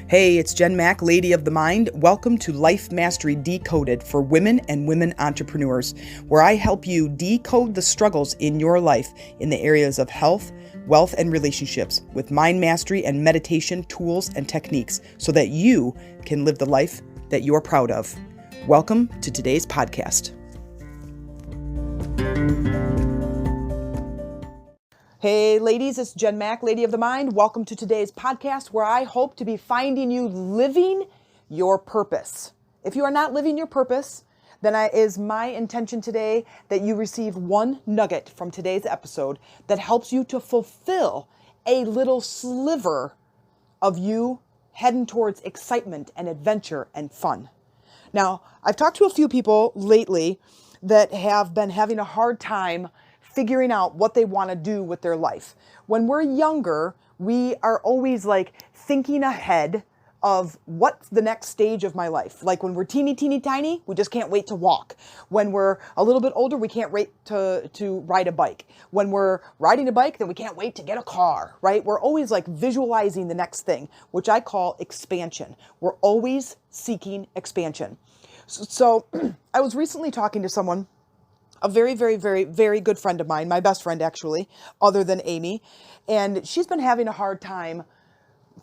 Hey, it's Jen Mack, Lady of the Mind. Welcome to Life Mastery Decoded for women and women entrepreneurs, where I help you decode the struggles in your life in the areas of health, wealth, and relationships with mind mastery and meditation tools and techniques so that you can live the life that you're proud of. Welcome to today's podcast. Hey ladies, it's Jen Mack, Lady of the Mind. Welcome to today's podcast where I hope to be finding you living your purpose. If you are not living your purpose, then it is my intention today that you receive one nugget from today's episode that helps you to fulfill a little sliver of you heading towards excitement and adventure and fun. Now, I've talked to a few people lately that have been having a hard time figuring out what they want to do with their life. When we're younger, we are always thinking ahead of what's the next stage of my life. Like when we're teeny tiny, we just can't wait to walk. When we're a little bit older, we can't wait to ride a bike. When we're riding a bike, then we can't wait to get a car, right? We're always visualizing the next thing, which I call expansion. We're always seeking expansion. So I was recently talking to someone, a very, very, very, very good friend of mine, my best friend actually, other than Amy. And she's been having a hard time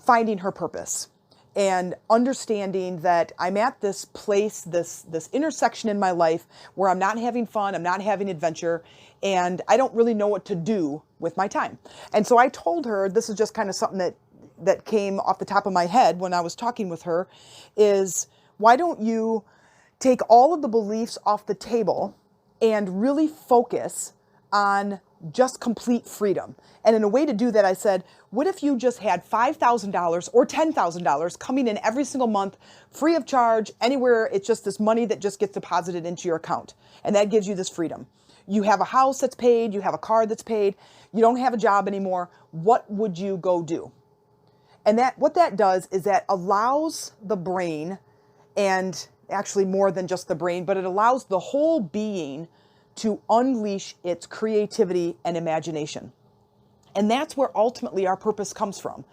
finding her purpose and understanding that I'm at this place, this intersection in my life where I'm not having fun, I'm not having adventure, and I don't really know what to do with my time. And so I told her, this is just kind of something that came off the top of my head when I was talking with her, is why don't you take all of the beliefs off the table and really focus on just complete freedom. And in a way to do that, I said, what if you just had $5,000 or $10,000 coming in every single month, free of charge, anywhere? It's just this money that just gets deposited into your account. And that gives you this freedom. You have a house that's paid, you have a car that's paid, you don't have a job anymore. What would you go do? And what that does is that allows the brain, and actually more than just the brain, but it allows the whole being to unleash its creativity and imagination. And that's where ultimately our purpose comes from.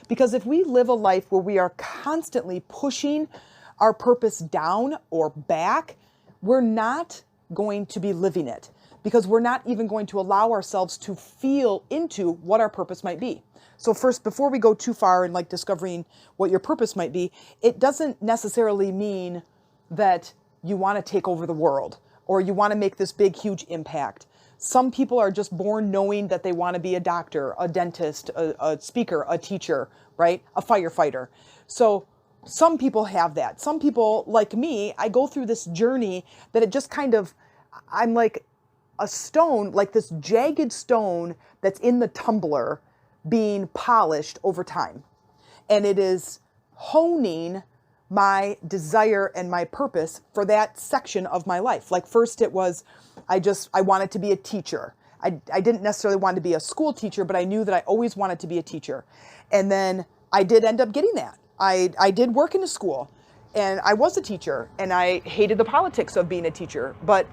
Because if we live a life where we are constantly pushing our purpose down or back, we're not going to be living it, because we're not even going to allow ourselves to feel into what our purpose might be. So first, before we go too far in discovering what your purpose might be, it doesn't necessarily mean that you want to take over the world or you want to make this big, huge impact. Some people are just born knowing that they want to be a doctor, a dentist, a speaker, a teacher, right? A firefighter. So some people have that. Some people, like me, I go through this journey that it just I'm like a stone, like this jagged stone that's in the tumbler being polished over time. And it is honing my desire and my purpose for that section of my life. First it was, I wanted to be a teacher. I didn't necessarily want to be a school teacher, but I knew that I always wanted to be a teacher. And then I did end up getting that. I did work in a school and I was a teacher and I hated the politics of being a teacher, but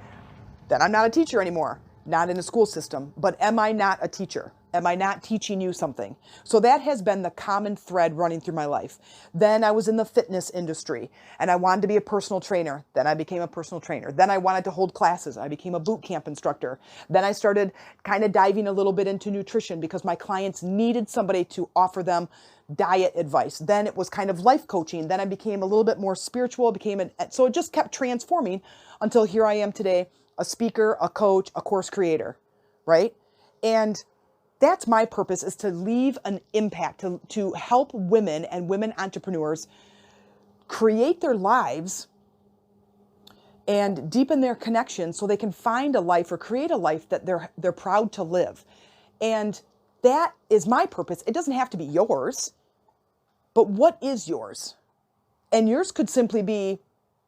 then I'm not a teacher anymore, not in a school system. But am I not a teacher? Am I not teaching you something? So that has been the common thread running through my life. Then I was in the fitness industry and I wanted to be a personal trainer. Then I became a personal trainer. Then I wanted to hold classes. I became a boot camp instructor. Then I started kind of diving a little bit into nutrition because my clients needed somebody to offer them diet advice. Then it was kind of life coaching. Then I became a little bit more spiritual, so it just kept transforming until here I am today, a speaker, a coach, a course creator, right? And that's my purpose, is to leave an impact, to help women and women entrepreneurs create their lives and deepen their connection so they can find a life or create a life that they're proud to live. And that is my purpose. It doesn't have to be yours, but what is yours? And yours could simply be,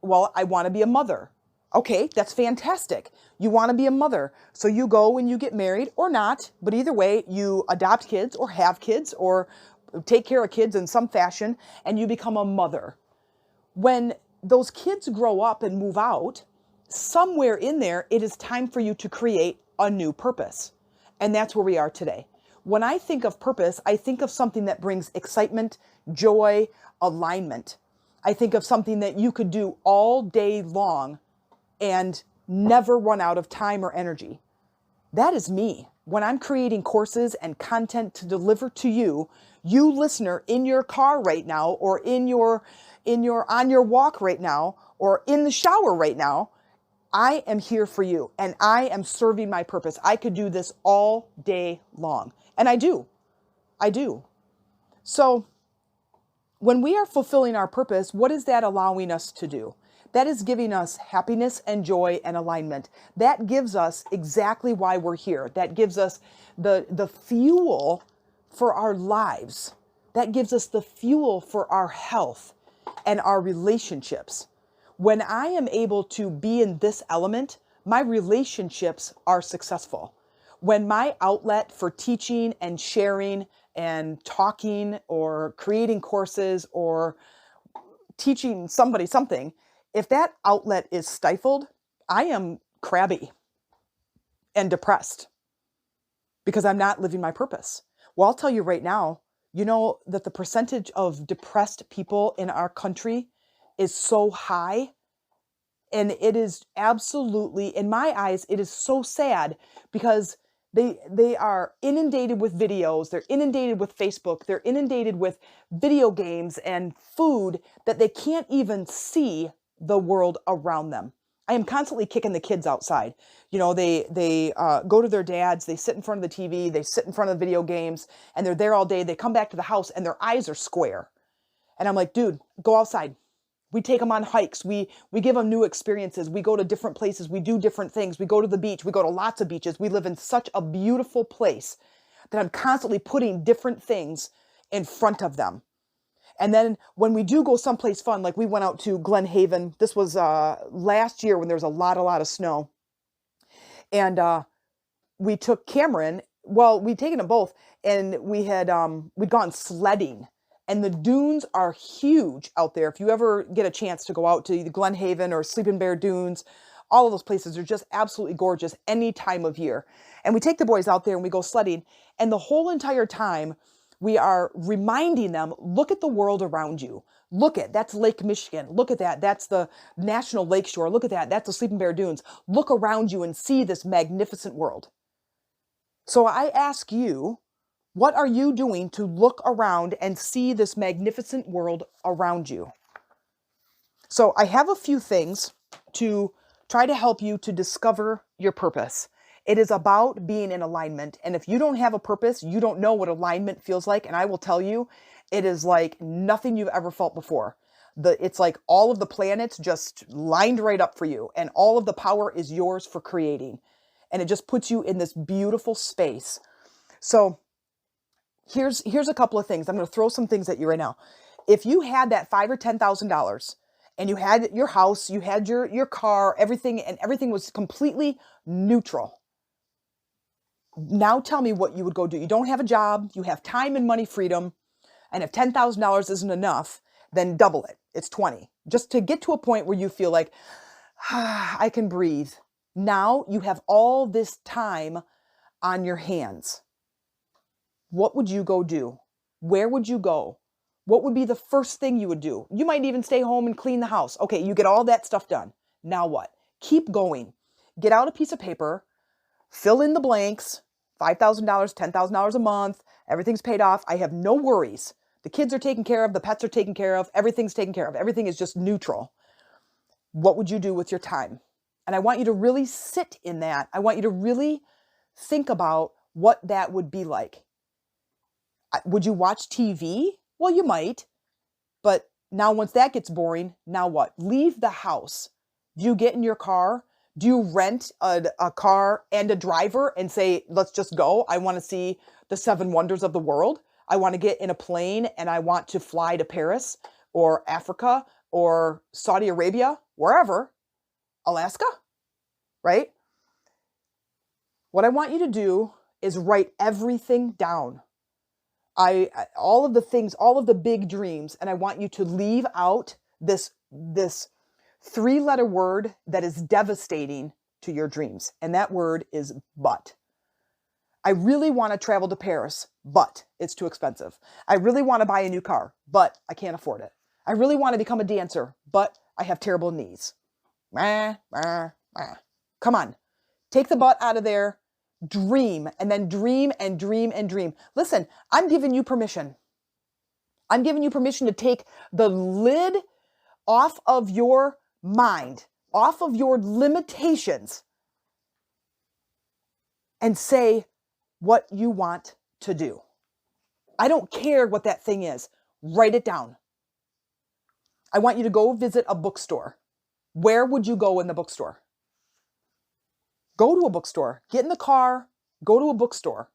well, I want to be a mother. Okay, that's fantastic. You want to be a mother. So you go and you get married or not, but either way, you adopt kids or have kids or take care of kids in some fashion and you become a mother. When those kids grow up and move out, somewhere in there, it is time for you to create a new purpose. And that's where we are today. when I think of purpose, I think of something that brings excitement, joy, alignment. I think of something that you could do all day long and never run out of time or energy. That is me. When I'm creating courses and content to deliver to you, you listener in your car right now, or on your walk right now, or in the shower right now, I am here for you and I am serving my purpose. I could do this all day long. And I do. I do. So when we are fulfilling our purpose, what is that allowing us to do? That is giving us happiness and joy and alignment. That gives us exactly why we're here. That gives us the fuel for our lives. That gives us the fuel for our health and our relationships. When I am able to be in this element, my relationships are successful. When my outlet for teaching and sharing and talking or creating courses or teaching somebody something, if that outlet is stifled, I am crabby and depressed because I'm not living my purpose. Well, I'll tell you right now, you know that the percentage of depressed people in our country is so high. And it is absolutely, in my eyes, it is so sad because they are inundated with videos, they're inundated with Facebook, they're inundated with video games and food that they can't even see the world around them. I am constantly kicking the kids outside. You know, they go to their dads, they sit in front of the TV, they sit in front of the video games, and they're there all day. They come back to the house and their eyes are square. And I'm like, dude, go outside. We take them on hikes. We give them new experiences. We go to different places. We do different things. We go to the beach. We go to lots of beaches. We live in such a beautiful place that I'm constantly putting different things in front of them. And then when we do go someplace fun, like we went out to Glen Haven. This was last year when there was a lot of snow. And we took Cameron. Well, we'd taken them both. And we'd gone sledding. And the dunes are huge out there. If you ever get a chance to go out to the Glen Haven or Sleeping Bear Dunes, all of those places are just absolutely gorgeous any time of year. And we take the boys out there and we go sledding. And the whole entire time we are reminding them, look at the world around you. Look at, that's Lake Michigan. Look at that. That's the National Lake Shore. Look at that. That's the Sleeping Bear Dunes. Look around you and see this magnificent world. So I ask you, what are you doing to look around and see this magnificent world around you? So I have a few things to try to help you to discover your purpose. It is about being in alignment. And if you don't have a purpose, you don't know what alignment feels like. And I will tell you, it is like nothing you've ever felt before. It's like all of the planets just lined right up for you. And all of the power is yours for creating. And it just puts you in this beautiful space. So here's a couple of things. I'm going to throw some things at you right now. If you had that $5,000 or $10,000 and you had your house, you had your car, everything, and everything was completely neutral. Now tell me what you would go do. You don't have a job, you have time and money freedom, and if $10,000 isn't enough, then double it. It's 20. Just to get to a point where you feel like, I can breathe. Now you have all this time on your hands. What would you go do? Where would you go? What would be the first thing you would do? You might even stay home and clean the house. Okay, you get all that stuff done. Now what? Keep going. Get out a piece of paper, fill in the blanks, $5,000, $10,000 a month, everything's paid off. I have no worries. The kids are taken care of, the pets are taken care of, everything's taken care of. Everything is just neutral. What would you do with your time? And I want you to really sit in that. I want you to really think about what that would be like. Would you watch TV? Well, you might. But now once that gets boring, now what? Leave the house. Do you get in your car? Do you rent a car and a driver and say, let's just go? I want to see the 7 wonders of the world. I want to get in a plane and I want to fly to Paris or Africa or Saudi Arabia, wherever, Alaska, right? What I want you to do is write everything down. All of the things, all of the big dreams, and I want you to leave out this 3-letter word that is devastating to your dreams. And that word is but. I really want to travel to Paris, but it's too expensive. I really want to buy a new car, but I can't afford it. I really want to become a dancer, but I have terrible knees. Come on, take the butt out of there, dream, and then dream and dream and dream. Listen, I'm giving you permission. I'm giving you permission to take the lid off of your mind, off of your limitations, and say what you want to do. I don't care what that thing is. Write it down. I want you to go visit a bookstore. Where would you go in the bookstore? Go to a bookstore. Get in the car. Go to a bookstore.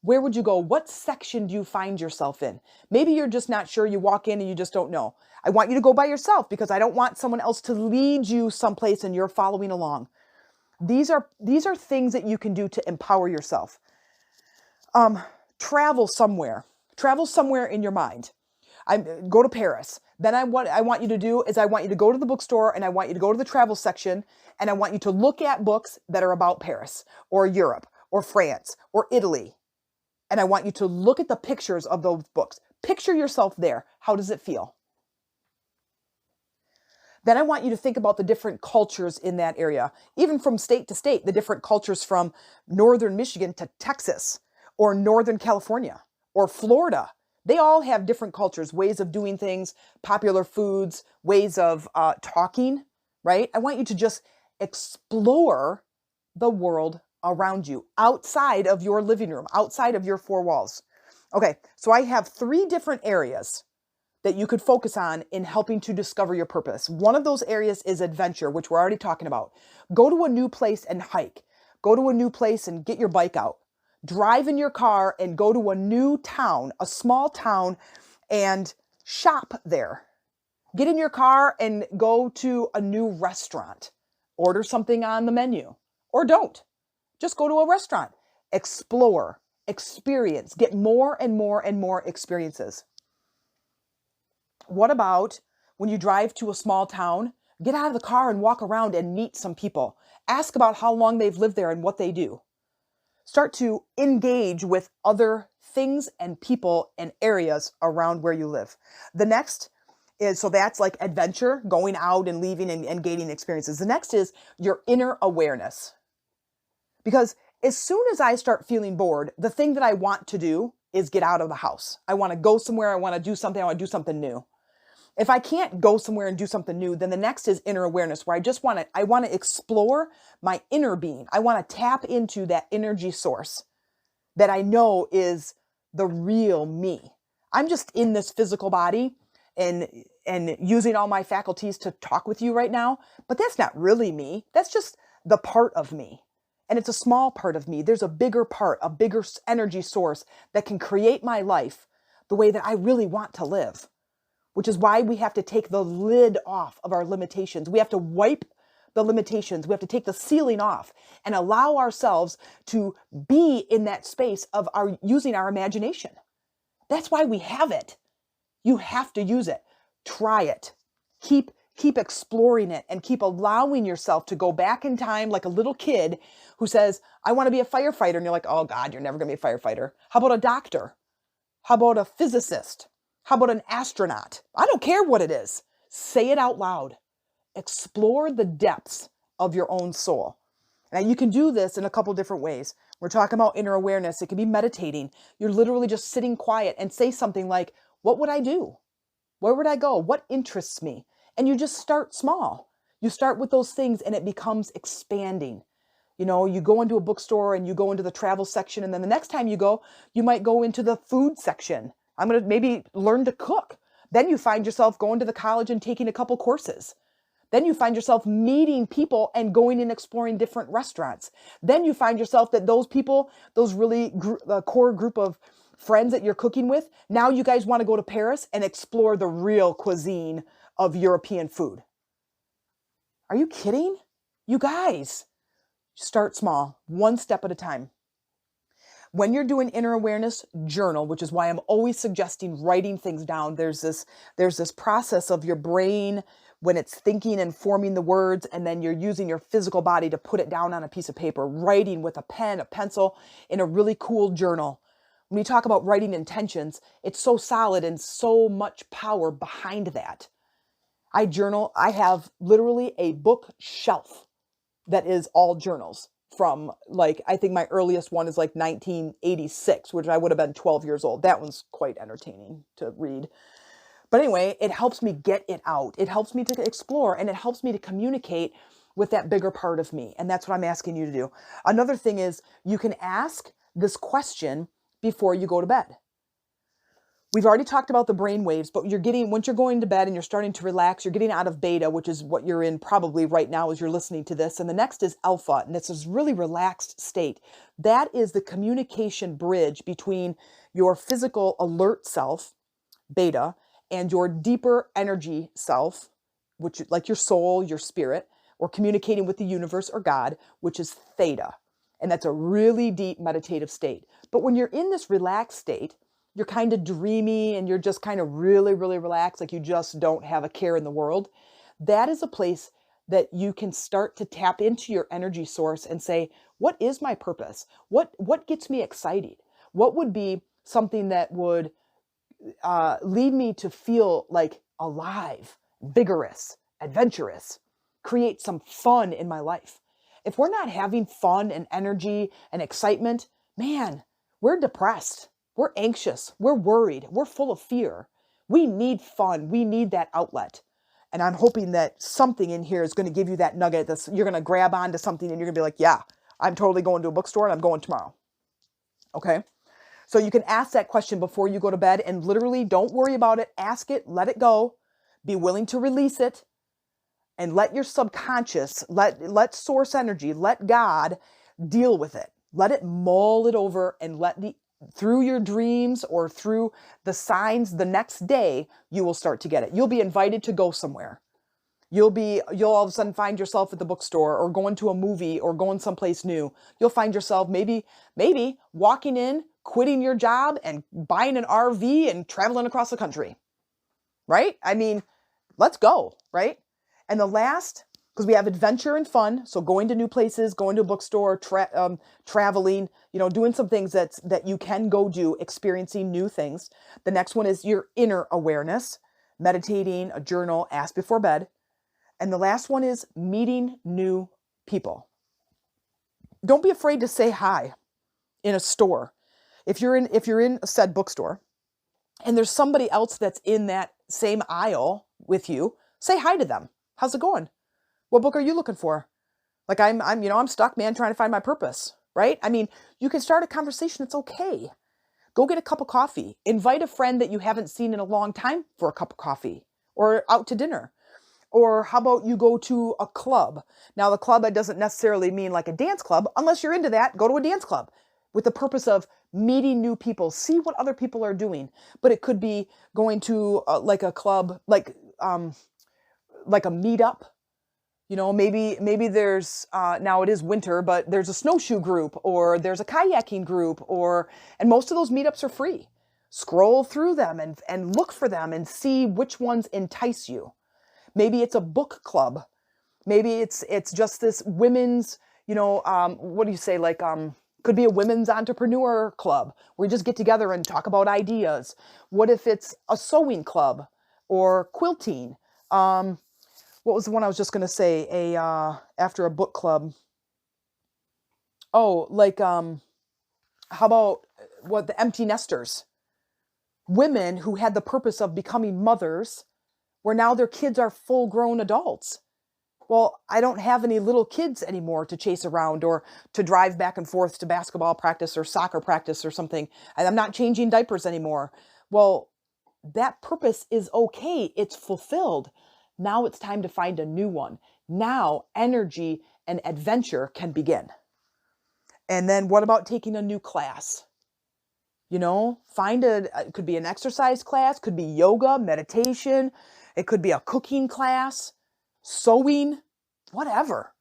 Where would you go? What section do you find yourself in? Maybe you're just not sure. You walk in and you just don't know. I want you to go by yourself because I don't want someone else to lead you someplace and you're following along. These are things that you can do to empower yourself. Travel somewhere. Travel somewhere in your mind. Go to Paris. Then what I want you to do is I want you to go to the bookstore and I want you to go to the travel section and I want you to look at books that are about Paris or Europe or France or Italy. And I want you to look at the pictures of those books. Picture yourself there. How does it feel? Then I want you to think about the different cultures in that area, even from state to state, the different cultures from northern Michigan to Texas or northern California or Florida. They all have different cultures, ways of doing things, popular foods, ways of talking, right? I want you to just explore the world around you, outside of your living room, outside of your four walls. Okay, so I have 3 different areas that you could focus on in helping to discover your purpose. One of those areas is adventure, which we're already talking about. Go to a new place and hike. Go to a new place and get your bike out. Drive in your car and go to a new town, a small town, and shop there. Get in your car and go to a new restaurant. Order something on the menu. Or don't. Just go to a restaurant. Explore. Experience. Get more and more and more experiences. What about when you drive to a small town? Get out of the car and walk around and meet some people. Ask about how long they've lived there and what they do. Start to engage with other things and people and areas around where you live. The next is, so that's like adventure, going out and leaving and gaining experiences. The next is your inner awareness. Because as soon as I start feeling bored, the thing that I want to do is get out of the house. I want to go somewhere. I want to do something. I want to do something new. If I can't go somewhere and do something new, then the next is inner awareness, where I want to explore my inner being. I want to tap into that energy source that I know is the real me. I'm just in this physical body and using all my faculties to talk with you right now, but that's not really me. That's just the part of me. And it's a small part of me. There's a bigger part, a bigger energy source that can create my life the way that I really want to live. Which is why we have to take the lid off of our limitations. We have to wipe the limitations. We have to take the ceiling off and allow ourselves to be in that space of using our imagination. That's why we have it. You have to use it. Try it. Keep exploring it and keep allowing yourself to go back in time like a little kid who says, I want to be a firefighter. And you're like, oh God, you're never going to be a firefighter. How about a doctor? How about a physicist? How about an astronaut? I don't care what it is. Say it out loud. Explore the depths of your own soul. Now, you can do this in a couple different ways. We're talking about inner awareness. It can be meditating. You're literally just sitting quiet and say something like, what would I do? Where would I go? What interests me? And you just start small. You start with those things and it becomes expanding. You know, you go into a bookstore and you go into the travel section. And then the next time you go, you might go into the food section. I'm going to maybe learn to cook. Then you find yourself going to the college and taking a couple courses. Then you find yourself meeting people and going and exploring different restaurants. Then you find yourself that those people, those really core group of friends that you're cooking with, now you guys want to go to Paris and explore the real cuisine of European food. Are you kidding? You guys, start small, one step at a time. When you're doing inner awareness, journal, which is why I'm always suggesting writing things down. There's this process of your brain when it's thinking and forming the words, and then you're using your physical body to put it down on a piece of paper, writing with a pen, a pencil, in a really cool journal. When you talk about writing intentions, it's so solid and so much power behind that. I journal. I have literally a bookshelf that is all journals from, like, I think my earliest one is like 1986, which I would have been 12 years old. That one's quite entertaining to read. But anyway, it helps me get it out. It helps me to explore, and it helps me to communicate with that bigger part of me. And that's what I'm asking you to do. Another thing is, you can ask this question before you go to bed. We've already talked about the brain waves, but once you're going to bed and you're starting to relax, you're getting out of beta, which is what you're in probably right now as you're listening to this. And the next is alpha, and it's this really relaxed state. That is the communication bridge between your physical alert self, beta, and your deeper energy self, which, like your soul, your spirit, or communicating with the universe or God, which is theta. And that's a really deep meditative state. But when you're in this relaxed state, you're kind of dreamy and you're just kind of really, really relaxed, like you just don't have a care in the world. That is a place that you can start to tap into your energy source and say, what is my purpose? What gets me excited? What would be something that would lead me to feel like alive, vigorous, adventurous, create some fun in my life? If we're not having fun and energy and excitement, man, we're depressed. We're anxious. We're worried. We're full of fear. We need fun. We need that outlet. And I'm hoping that something in here is going to give you that nugget. You're going to grab onto something and you're going to be like, yeah, I'm totally going to a bookstore and I'm going tomorrow. Okay? So you can ask that question before you go to bed, and literally don't worry about it. Ask it, let it go, be willing to release it, and let your subconscious, let source energy, let God deal with it. Let it mull it over, and through your dreams or through the signs the next day, you will start to get it. You'll be invited to go somewhere. You'll all of a sudden find yourself at the bookstore or going to a movie or going someplace new. You'll find yourself maybe walking in, quitting your job and buying an RV and traveling across the country, right? I mean, let's go, right? And the last, because we have adventure and fun, so going to new places, going to a bookstore, traveling, doing some things that you can go do, experiencing new things. The next one is your inner awareness, meditating, a journal, ask before bed. And the last one is meeting new people. Don't be afraid to say hi in a store. If you're in a said bookstore and there's somebody else that's in that same aisle with you, say hi to them. How's it going? What book are you looking for? Like I'm stuck, man, trying to find my purpose, right? I mean, you can start a conversation. It's okay. Go get a cup of coffee. Invite a friend that you haven't seen in a long time for a cup of coffee or out to dinner. Or how about you go to a club? Now, the club, it doesn't necessarily mean like a dance club. Unless you're into that, go to a dance club with the purpose of meeting new people. See what other people are doing. But it could be going to like a club, like a meetup. Maybe there's, now it is winter, but there's a snowshoe group or there's a kayaking group and most of those meetups are free. Scroll through them and look for them and see which ones entice you. Maybe it's a book club. Maybe it's just this women's, what do you say? Like, could be a women's entrepreneur club where you just get together and talk about ideas. What if it's a sewing club or quilting? What was the one I was just going to say? After a book club. Oh, like, how about the empty nesters? Women who had the purpose of becoming mothers, where now their kids are full-grown adults. Well, I don't have any little kids anymore to chase around or to drive back and forth to basketball practice or soccer practice or something. And I'm not changing diapers anymore. Well, that purpose is okay. It's fulfilled. Now it's time to find a new one. Now energy and adventure can begin. And then what about taking a new class? It could be an exercise class, could be yoga, meditation. It could be a cooking class, sewing, whatever.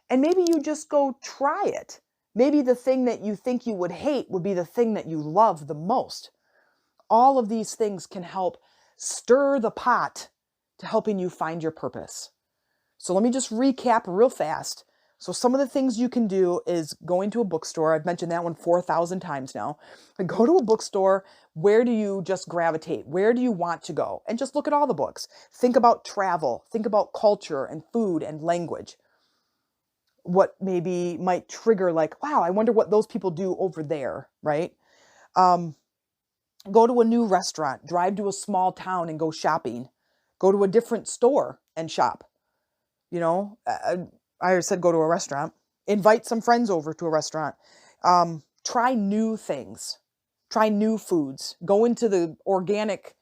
And maybe you just go try it. Maybe the thing that you think you would hate would be the thing that you love the most. All of these things can help stir the pot to helping you find your purpose. So let me just recap real fast. So some of the things you can do is going to a bookstore. I've mentioned that one 4,000 times now. And go to a bookstore. Where do you just gravitate? Where do you want to go? And just look at all the books. Think about travel. Think about culture and food and language. What maybe might trigger like, wow, I wonder what those people do over there, right? Go to a new restaurant. Drive to a small town and go shopping. Go to a different store and shop. I said go to a restaurant. Invite some friends over to a restaurant. Try new things. Try new foods. Go into the organic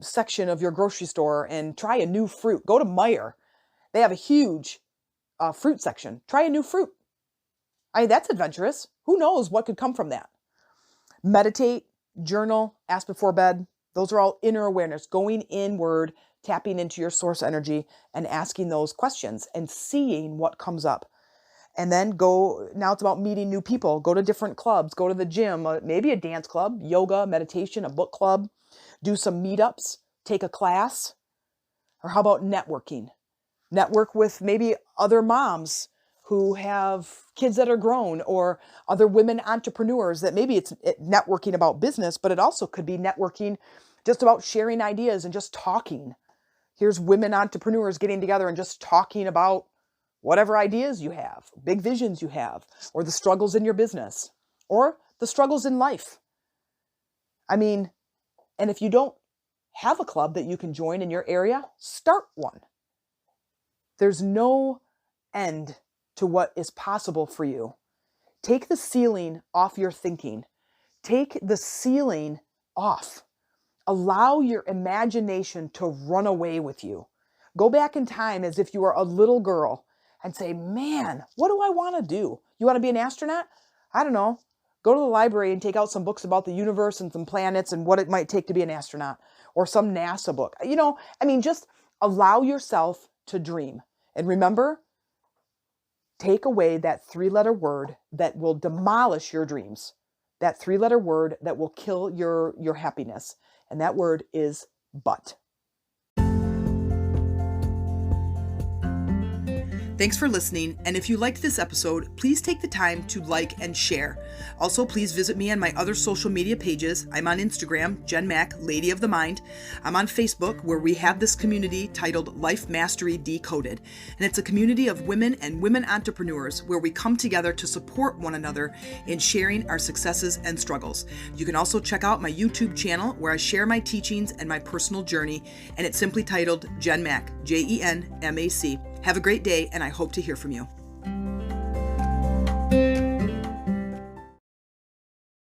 section of your grocery store and try a new fruit. Go to Meijer. They have a huge fruit section. Try a new fruit. That's adventurous. Who knows what could come from that? Meditate, journal, ask before bed. Those are all inner awareness, going inward, tapping into your source energy and asking those questions and seeing what comes up. And then now it's about meeting new people. Go to different clubs, go to the gym, maybe a dance club, yoga, meditation, a book club, do some meetups, take a class. Or how about networking? Network with maybe other moms who have kids that are grown, or other women entrepreneurs that maybe it's networking about business, but it also could be networking just about sharing ideas and just talking. Here's women entrepreneurs getting together and just talking about whatever ideas you have, big visions you have, or the struggles in your business, or the struggles in life. And if you don't have a club that you can join in your area, start one. There's no end to what is possible for you. Take the ceiling off your thinking. Take the ceiling off. Allow your imagination to run away with you. Go back in time as if you were a little girl and say, man, what do I want to do? You want to be an astronaut? I don't know. Go to the library and take out some books about the universe and some planets and what it might take to be an astronaut, or some NASA book. Just allow yourself to dream. And remember, take away that 3-letter word that will demolish your dreams. That 3-letter word that will kill your happiness. And that word is but. Thanks for listening, and if you liked this episode, please take the time to like and share. Also, please visit me on my other social media pages. I'm on Instagram, Jen Mack, Lady of the Mind. I'm on Facebook, where we have this community titled Life Mastery Decoded, and it's a community of women and women entrepreneurs where we come together to support one another in sharing our successes and struggles. You can also check out my YouTube channel, where I share my teachings and my personal journey, and it's simply titled Jen Mack, Jenmac. Have a great day, and I hope to hear from you.